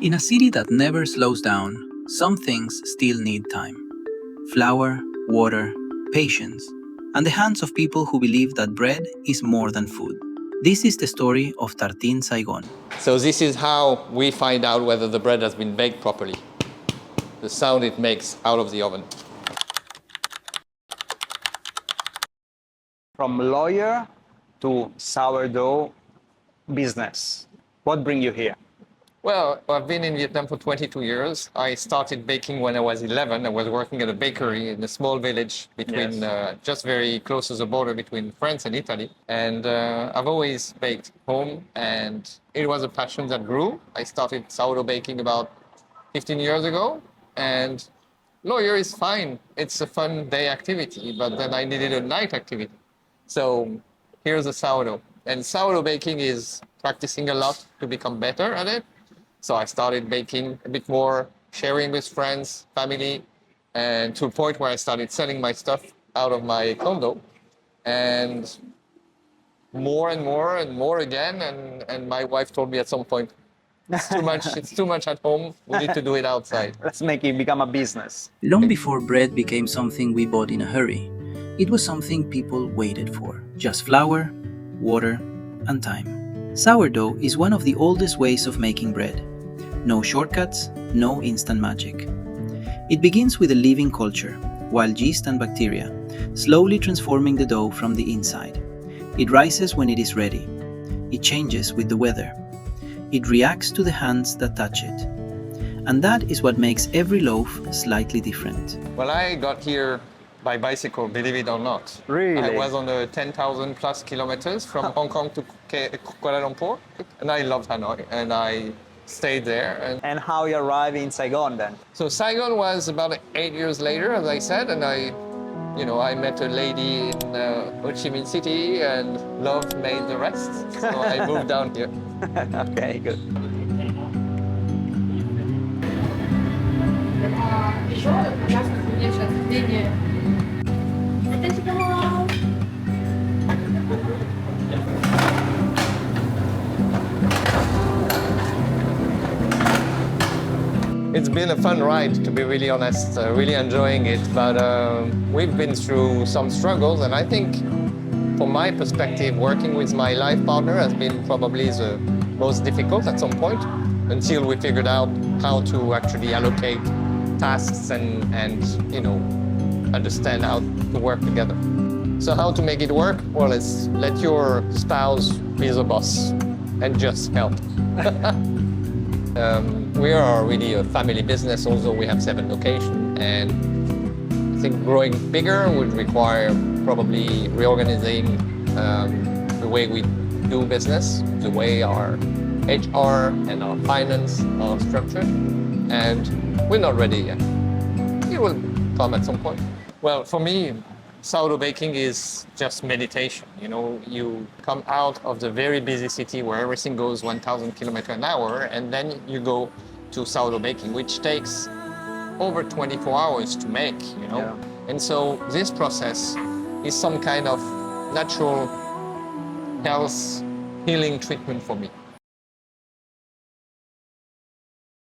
In a city that never slows down, some things still need time. Flour, water, patience, and the hands of people who believe that bread is more than food. This is the story of Tartine Saigon. So this is how we find out whether the bread has been baked properly. The sound it makes out of the oven. From lawyer to sourdough business, what bring you here? Well, I've been in Vietnam for 22 years. I started baking when I was 11. I was working at a bakery in a small village between, just very close to the border between France and Italy. And I've always baked home, and it was a passion that grew. I started sourdough baking about 15 years ago, and lawyer is fine. It's a fun day activity, but then I needed a night activity. So here's a sourdough. And sourdough baking is practicing a lot to become better at it. So I started baking a bit more, sharing with friends, family, and to a point where I started selling my stuff out of my condo. And more and more and more again. And my wife told me at some point, it's too much at home. We need to do it outside. Let's make it become a business. Long before bread became something we bought in a hurry, it was something people waited for. Just flour, water, and time. Sourdough is one of the oldest ways of making bread. No shortcuts, no instant magic. It begins with a living culture, wild yeast and bacteria, slowly transforming the dough from the inside. It rises when it is ready. It changes with the weather. It reacts to the hands that touch it. And that is what makes every loaf slightly different. Well, I got here by bicycle, believe it or not. Really? I was on the 10,000 plus kilometers from Hong Kong to Kuala Lumpur, and I loved Hanoi, and I stayed there. And how you arrive in Saigon then? So Saigon was about 8 years later, as I said, and I met a lady in Ho Chi Minh City, and love made the rest. So I moved down here. Okay, good. It's been a fun ride, to be really honest, really enjoying it, but we've been through some struggles, and I think from my perspective, working with my life partner has been probably the most difficult at some point, until we figured out how to actually allocate tasks and understand how to work together. So how to make it work? Well, it's let your spouse be the boss and just help. We are really a family business, although we have 7 locations, and I think growing bigger would require probably reorganizing the way we do business, the way our HR and our finance are structured, and we're not ready yet. It will come at some point. Well, for me, sourdough baking is just meditation. You come out of the very busy city where everything goes 1,000 kilometers an hour, and then you go to sourdough baking, which takes over 24 hours to make, Yeah. And so this process is some kind of natural health healing treatment for me.